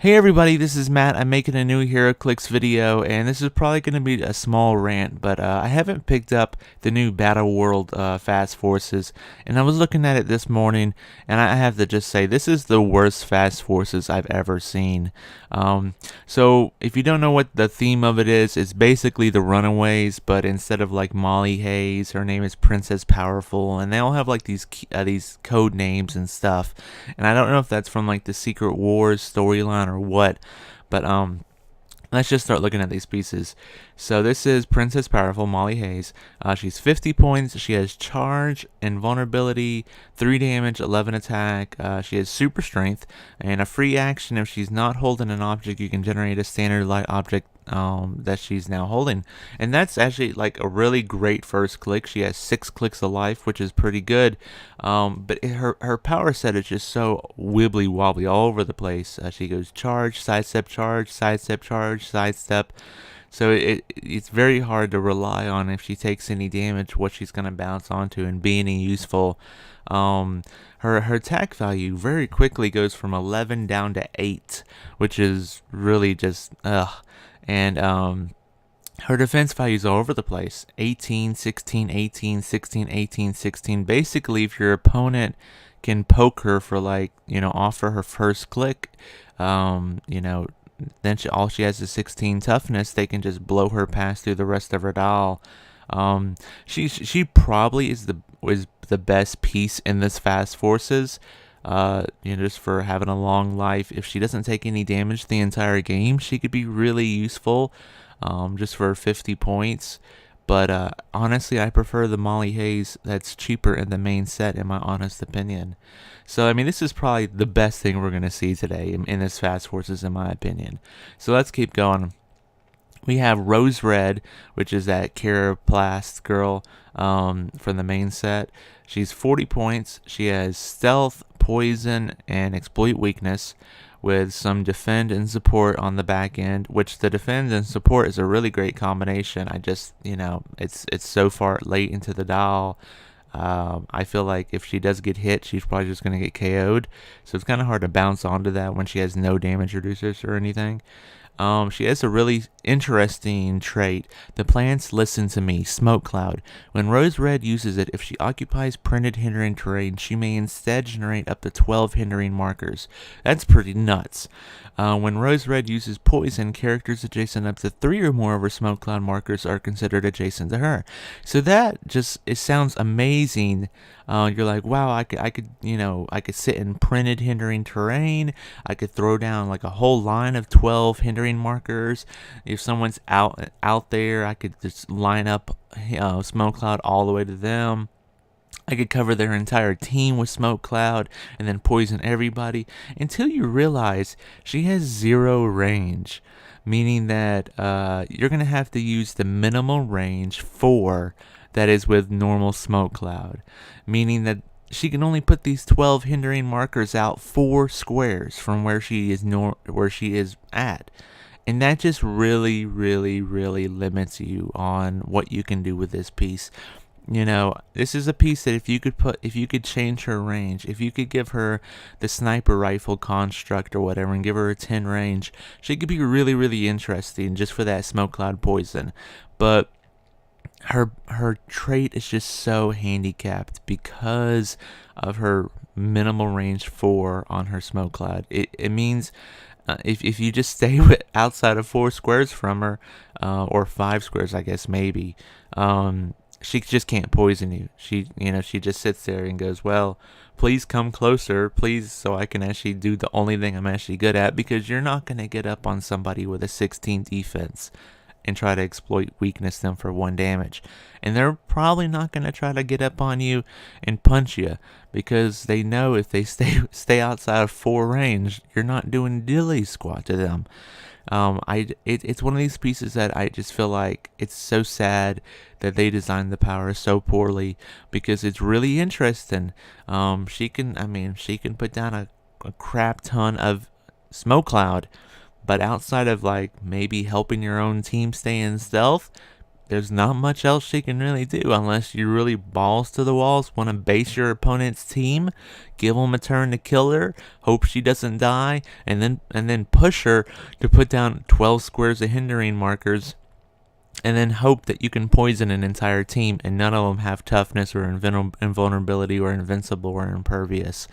Hey everybody, this is Matt. I'm making a new Heroclix video, and this is probably going to be a small rant, but I haven't picked up the new Battleworld Fast Forces, and I was looking at it this morning, and I have to just say, this is the worst Fast Forces I've ever seen. So if you don't know what the theme of it is, it's basically the Runaways, but instead of like Molly Hayes, her name is Princess Powerful, and they all have like these code names and stuff, and I don't know if that's from like the Secret Wars storyline or what, but let's just start looking at these pieces. So this is Princess Powerful, Molly Hayes. She's 50 points. She has charge, invulnerability, 3 damage, 11 attack. She has super strength, and a free action. If she's not holding an object, you can generate a standard light object that she's now holding. And that's actually like a really great first click. She has 6 clicks of life, which is pretty good. But her power set is just so wibbly wobbly all over the place. She goes charge, sidestep, charge, sidestep, charge, sidestep. So it's very hard to rely on if she takes any damage, what she's going to bounce onto and be any useful. Her attack value very quickly goes from 11 down to 8, which is really just ugh. And her defense values all over the place. 18, 16, 18, 16, 18, 16. Basically, if your opponent can poke her for offer her first click, then all she has is 16 toughness. They can just blow her past through the rest of her dial. She probably is the best piece in this Fast Forces. Just for having a long life. If she doesn't take any damage the entire game, she could be really useful. Just for 50 points. But honestly, I prefer the Molly Hayes that's cheaper in the main set, in my honest opinion. So, I mean, this is probably the best thing we're going to see today in this Fast Forces, in my opinion. So let's keep going. We have Rose Red, which is that Heroclix girl from the main set. She's 40 points. She has stealth, poison, and exploit weakness, with some defend and support on the back end, which the defend and support is a really great combination. I just, it's so far late into the dial. I feel like if she does get hit, she's probably just going to get KO'd. So it's kind of hard to bounce onto that when she has no damage reducers or anything. She has a really interesting trait. The plants listen to me, Smoke Cloud. When Rose Red uses it, if she occupies printed hindering terrain, she may instead generate up to 12 hindering markers. That's pretty nuts. When Rose Red uses poison, characters adjacent up to 3 or more of her Smoke Cloud markers are considered adjacent to her. So it sounds amazing. You're like, wow, I could sit in printed hindering terrain. I could throw down like a whole line of 12 hindering markers. If someone's out there, I could just line up Smoke Cloud all the way to them. I could cover their entire team with Smoke Cloud and then poison everybody, until you realize she has 0 range, meaning that you're going to have to use the minimal range 4 that is with normal Smoke Cloud, meaning that she can only put these 12 hindering markers out 4 squares from where she is at. And that just really, really, really limits you on what you can do with this piece. This is a piece that if you could change her range, if you could give her the sniper rifle construct or whatever and give her a 10 range, she could be really, really interesting just for that Smoke Cloud poison. But her trait is just so handicapped because of her minimal range 4 on her Smoke Cloud. It means if you just stay outside of 4 squares from her, or 5 squares, I guess maybe, she just can't poison you. She just sits there and goes, well, please come closer, please, so I can actually do the only thing I'm actually good at, because you're not going to get up on somebody with a 16 defense and try to exploit weakness them for 1 damage. And they're probably not going to try to get up on you and punch you, because they know if they stay outside of 4 range, you're not doing dilly squat to them. It's one of these pieces that I just feel like it's so sad that they designed the power so poorly, because it's really interesting. She can put down a crap ton of Smoke Cloud, but outside of like maybe helping your own team stay in stealth, there's not much else she can really do unless you really balls to the walls, want to base your opponent's team, give them a turn to kill her, hope she doesn't die, and then push her to put down 12 squares of hindering markers, and then hope that you can poison an entire team and none of them have toughness or invulnerability or invincible or impervious,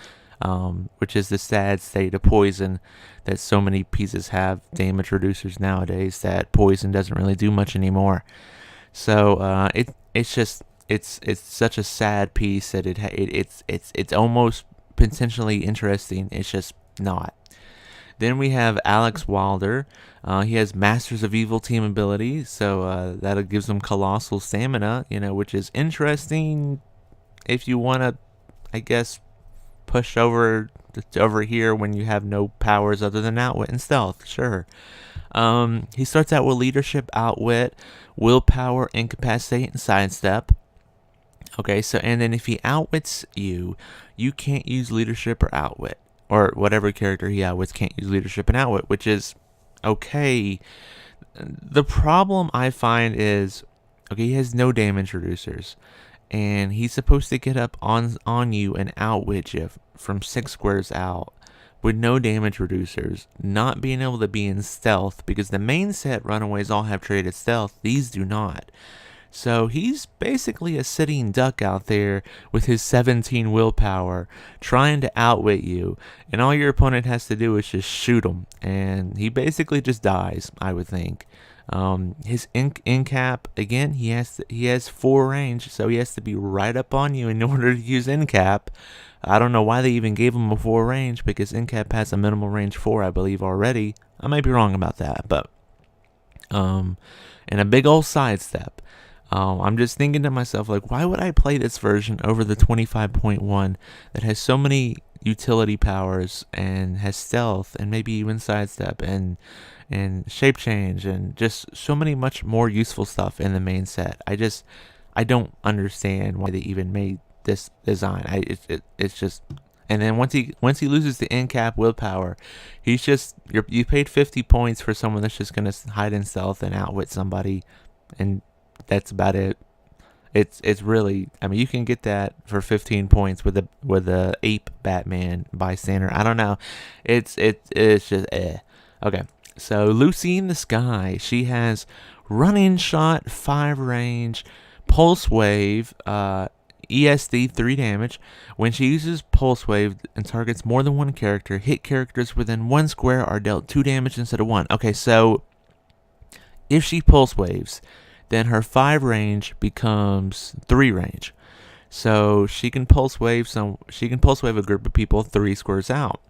which is the sad state of poison, that so many pieces have damage reducers nowadays that poison doesn't really do much anymore. So it's such a sad piece that it's almost potentially interesting. It's just not. Then we have Alex Wilder. He has Masters of Evil team ability, so that gives him colossal stamina, which is interesting if you want to, I guess, push over here when you have no powers other than outwit and stealth. Sure. He starts out with leadership, outwit, willpower, incapacitate, and sidestep. Okay, so and then if he outwits you, you can't use leadership or outwit. Or whatever character he outwits can't use leadership and outwit, which is okay. The problem I find is, okay, he has no damage reducers, and he's supposed to get up on you and outwit you from 6 squares out with no damage reducers, not being able to be in stealth, because the main set Runaways all have traded stealth. These do not. So he's basically a sitting duck out there with his 17 willpower trying to outwit you, and all your opponent has to do is just shoot him, and he basically just dies, I would think. His in cap, again, he has 4 range, so he has to be right up on you in order to use in cap. I don't know why they even gave him a 4 range, because in cap has a minimal range 4, I believe, already. I might be wrong about that, but and a big old sidestep. I'm just thinking to myself, like, why would I play this version over the 25.1 that has so many utility powers and has stealth and maybe even sidestep and shape change and just so many much more useful stuff in the main set? I don't understand why they even made this design. It's just. And then once he loses the in cap willpower, he's just you paid 50 points for someone that's just gonna hide in stealth and outwit somebody, and that's about it. It's really, I mean, you can get that for 15 points with a ape Batman bystander. I don't know. It's just Okay. So Lucy in the Sky, she has running shot, 5 range, pulse wave, ESD 3 damage. When she uses pulse wave and targets more than one character, hit characters within 1 square are dealt 2 damage instead of 1. Okay, so if she pulse waves, then her 5 range becomes 3 range. So she can pulse wave a group of people 3 squares out.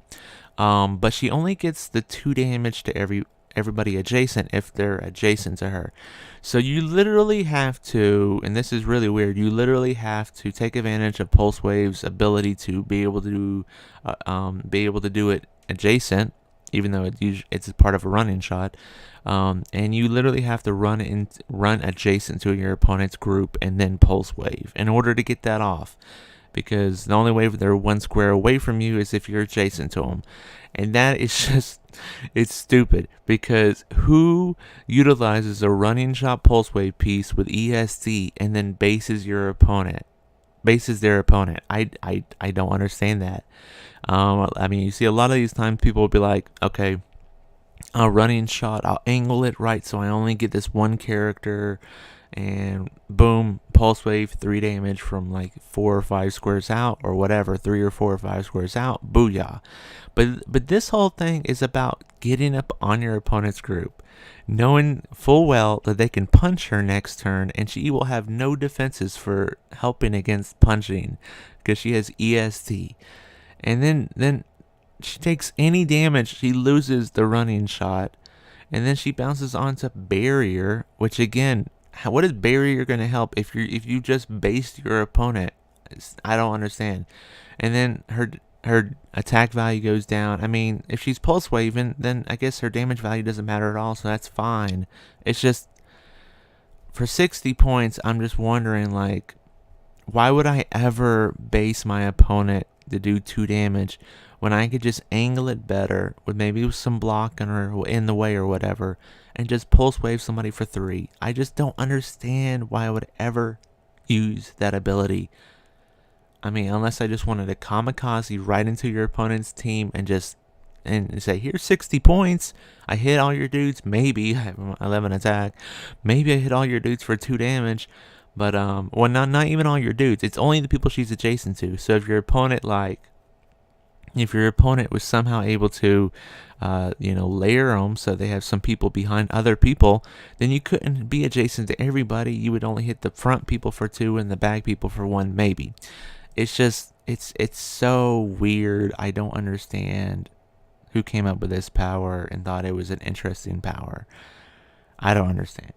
But she only gets the 2 damage to everybody adjacent if they're adjacent to her. So you literally have to, and this is really weird, you literally have to take advantage of Pulse Wave's ability to be able to do it adjacent, even though it's part of a running shot. And you literally have to run adjacent to your opponent's group and then Pulse Wave in order to get that off. Because the only way they're 1 square away from you is if you're adjacent to them. And that is just, it's stupid. Because who utilizes a running shot pulse wave piece with ESD and then bases their opponent? I don't understand that. I mean, you see a lot of these times people will be like, okay, a running shot, I'll angle it right so I only get this one character, and boom, pulse wave, 3 damage from like 4 or 5 squares out or whatever, 3 or 4 or 5 squares out, booyah. But this whole thing is about getting up on your opponent's group, knowing full well that they can punch her next turn, and she will have no defenses for helping against punching because she has EST. And then she takes any damage, she loses the running shot, and then she bounces onto barrier, which again, what is barrier going to help if you just based your opponent? I don't understand. And then her attack value goes down. I mean, if she's pulse waving, then I guess her damage value doesn't matter at all, so that's fine. It's just, for 60 points, I'm just wondering, like, why would I ever base my opponent to do 2 damage when I could just angle it better with maybe some blocking or in the way or whatever, and just pulse wave somebody for 3. I just don't understand why I would ever use that ability. I mean, unless I just wanted to kamikaze right into your opponent's team and say, here's 60 points. I hit all your dudes. Maybe I have 11 attack. Maybe I hit all your dudes for 2 damage. But well, not even all your dudes. It's only the people she's adjacent to. So if your opponent was somehow able to, layer them so they have some people behind other people, then you couldn't be adjacent to everybody. You would only hit the front people for 2 and the back people for 1, maybe. It's just, it's so weird. I don't understand who came up with this power and thought it was an interesting power. I don't understand.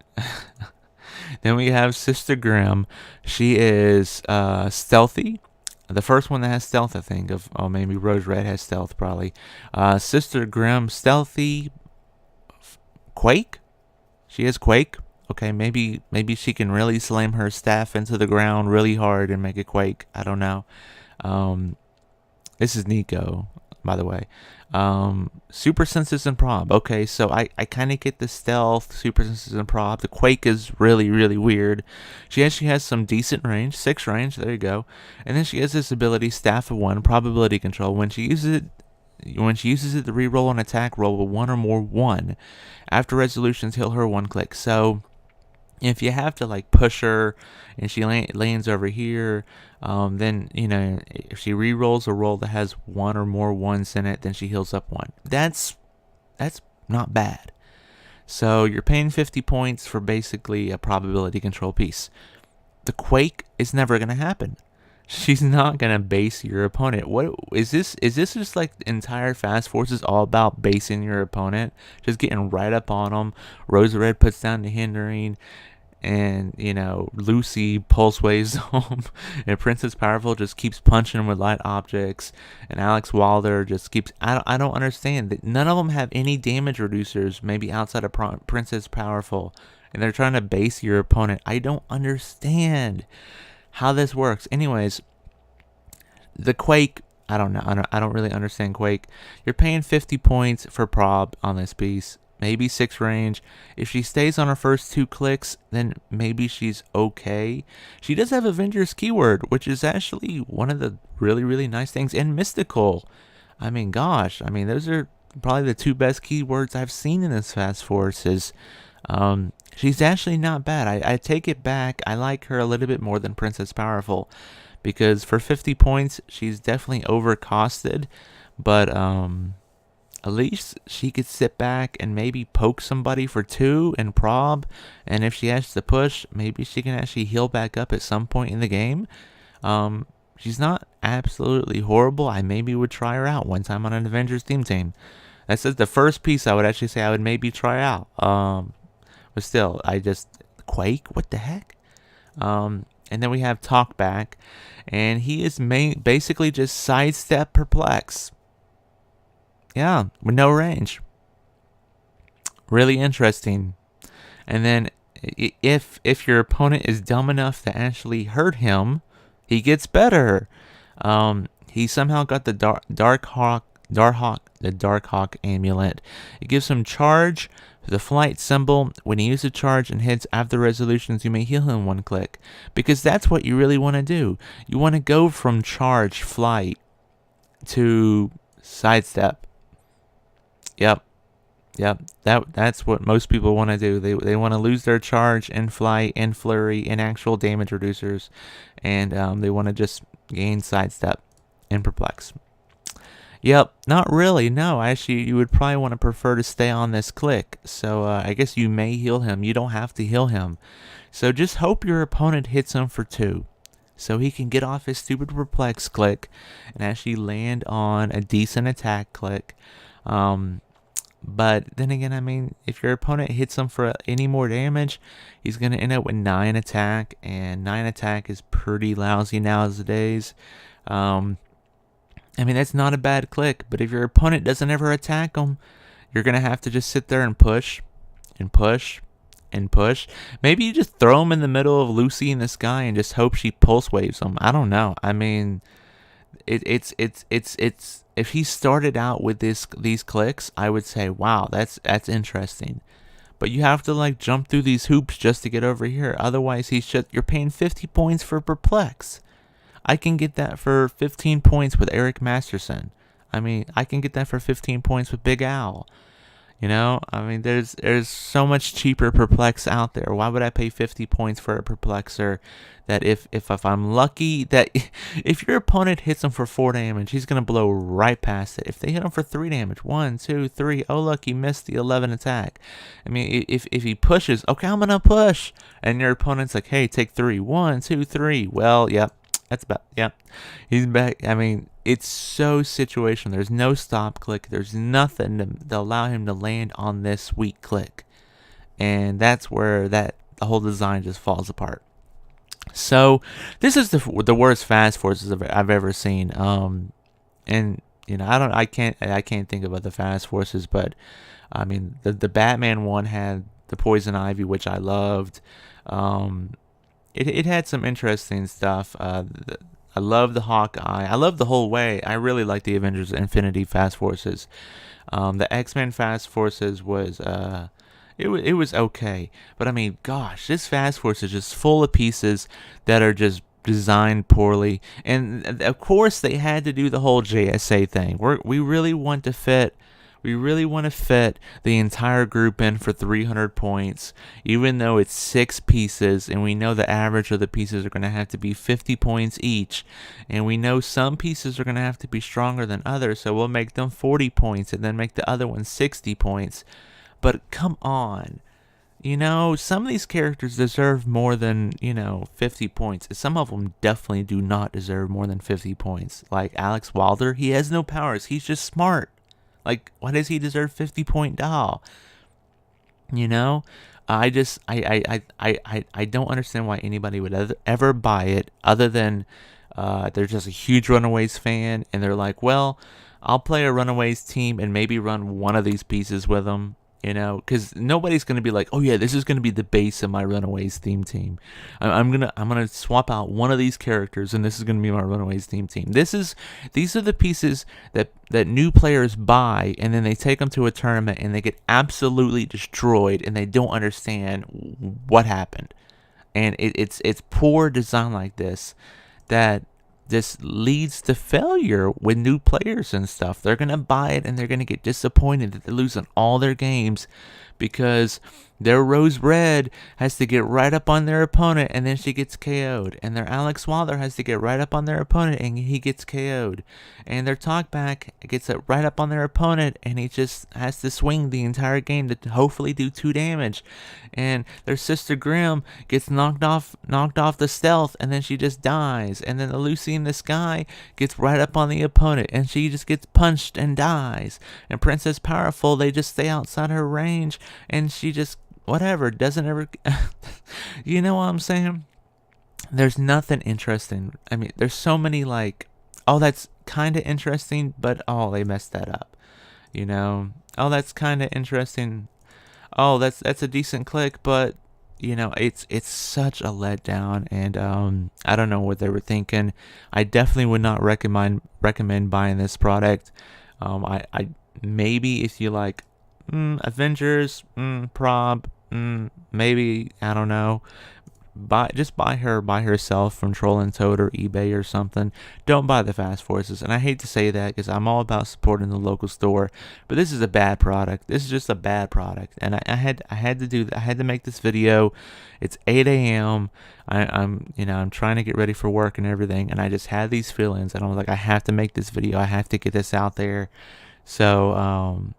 Then we have Sister Grimm. She is stealthy. The first one that has stealth, I think. Maybe Rose Red has stealth, probably. Sister Grimm, stealthy. Quake? She has Quake. Okay, maybe she can really slam her staff into the ground really hard and make it quake. I don't know. This is Nico, by the way. Super senses and prob. Okay, so I kind of get the stealth, super senses and prob. The quake is really, really weird. She actually has some decent range, 6 range. There you go. And then she has this ability, Staff of 1, probability control. When she uses it to reroll an attack roll with 1 or more 1. After resolutions, heal her 1 click. So if you have to push her and she lands over here, then if she re-rolls a roll that has 1 or more 1s in it, then she heals up 1. That's not bad. So you're paying 50 points for basically a probability control piece. The quake is never going to happen. She's not going to base your opponent. What is this? Is this just the entire Fast Forces all about basing your opponent? Just getting right up on them. Rose Red puts down the hindering. And, Lucy pulse waves them. And Princess Powerful just keeps punching with light objects. And Alex Wilder just keeps... I don't understand. None of them have any damage reducers, maybe outside of Princess Powerful. And they're trying to base your opponent. I don't understand how this works. Anyways, the Quake... I don't know. I don't really understand Quake. You're paying 50 points for prob on this piece. Maybe 6 range. If she stays on her first 2 clicks, then maybe she's okay. She does have Avengers keyword, which is actually one of the really, really nice things. And Mystical. I mean, gosh. Those are probably the 2 best keywords I've seen in this Fast Forces. She's actually not bad. I take it back. I like her a little bit more than Princess Powerful. Because for 50 points, she's definitely overcosted. But, at least she could sit back and maybe poke somebody for 2 and prob. And if she has to push, maybe she can actually heal back up at some point in the game. She's not absolutely horrible. I maybe would try her out one time on an Avengers theme team. That's the first piece I would actually say I would maybe try out. But still, Quake? What the heck? And then we have Talkback. And he is basically just sidestep perplex. Yeah, with no range. Really interesting. And then if your opponent is dumb enough to actually hurt him, he gets better. He somehow got the Dark Hawk amulet. It gives him charge, the flight symbol. When he uses charge and hits after resolutions, you may heal him 1 click. Because that's what you really want to do. You want to go from charge, flight, to sidestep. Yep. That's what most people want to do. They want to lose their charge and flight and flurry and actual damage reducers, and they want to just gain sidestep and perplex. Yep, not really. No, actually, you would probably want to prefer to stay on this click. So I guess you may heal him. You don't have to heal him. So just hope your opponent hits him for 2. So he can get off his stupid perplex click and actually land on a decent attack click. But then again, if your opponent hits him for any more damage, he's going to end up with 9 attack, and 9 attack is pretty lousy nowadays. That's not a bad click, but if your opponent doesn't ever attack him, you're going to have to just sit there and push, and push, and push. Maybe you just throw him in the middle of Lucy in the sky and just hope she pulse waves him. I don't know. it's if he started out with these clicks, I would say, wow, that's interesting. But you have to like jump through these hoops just to get over here. Otherwise, you're paying 50 points for Perplex. I can get that for 15 points with Eric Masterson. I mean, I can get that for 15 points with Big Owl. You know, I mean, there's so much cheaper Perplex out there. Why would I pay 50 points for a Perplexer that if I'm lucky, that if your opponent hits him for 4 damage, he's going to blow right past it. If they hit him for 3 damage, 1, 2, 3, oh look, he missed the 11 attack. I mean, if he pushes, okay, I'm going to push. And your opponent's like, hey, take 3, 1, 2, 3. Well, yep. That's about, yep. He's back. I mean, it's so situational. There's no stop click. There's nothing to allow him to land on this weak click. And that's where the whole design just falls apart. So, this is the worst Fast Forces I've ever seen. And, you know, I can't think of other Fast Forces, but, I mean, the Batman one had the Poison Ivy, which I loved. It had some interesting stuff. I love the Hawkeye. I love the whole way. I really like the Avengers Infinity Fast Forces. The X-Men Fast Forces was it was okay, but I mean, gosh, this Fast Force is just full of pieces that are just designed poorly. And of course, they had to do the whole JSA thing. We really want to fit the entire group in for 300 points, even though it's 6 pieces, and we know the average of the pieces are going to have to be 50 points each, and we know some pieces are going to have to be stronger than others, so we'll make them 40 points and then make the other ones 60 points. But come on. You know, some of these characters deserve more than, 50 points. Some of them definitely do not deserve more than 50 points. Like Alex Wilder, he has no powers. He's just smart. Like, why does he deserve 50-point doll? You know, I don't understand why anybody would ever buy it, other than they're just a huge Runaways fan, and they're like, well, I'll play a Runaways team and maybe run one of these pieces with them. You know, because nobody's gonna be like, oh yeah, this is gonna be the base of my Runaways theme team. I'm gonna swap out one of these characters, and this is gonna be my Runaways theme team. These are the pieces that new players buy, and then they take them to a tournament, and they get absolutely destroyed, and they don't understand what happened. And it's poor design like this that this leads to failure with new players and stuff. They're going to buy it and they're going to get disappointed that they're losing all their games because their Rose Red has to get right up on their opponent and then she gets KO'd. And their Alex Wilder has to get right up on their opponent and he gets KO'd. And their Talkback gets it right up on their opponent and he just has to swing the entire game to hopefully do 2 damage. And their Sister Grimm gets knocked off the stealth and then she just dies. And then the Lucy in the Sky gets right up on the opponent and she just gets punched and dies. And Princess Powerful, they just stay outside her range and she just doesn't ever you know what I'm saying? There's nothing interesting. I mean, there's so many like, oh, that's kind of interesting, but oh, they messed that up. You know, oh, that's kind of interesting. Oh, that's a decent click, but you know, it's such a letdown, and I don't know what they were thinking. I definitely would not recommend buying this product. I maybe if you like Avengers, Prob, maybe, I don't know. Buy her by herself from Troll and Toad or eBay or something. Don't buy the Fast Forces. And I hate to say that because I'm all about supporting the local store, but this is a bad product. This is just a bad product, and I had to do that. I had to make this video. It's 8 a.m. I'm trying to get ready for work and everything, and I just had these feelings, and I was like, I have to make this video. I have to get this out there. So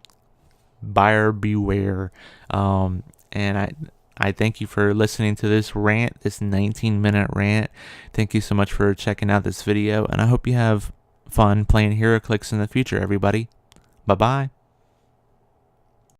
buyer beware. And I thank you for listening to this rant, this 19-minute rant. Thank you so much for checking out this video, and I hope you have fun playing Heroclix in the future, everybody. Bye-bye.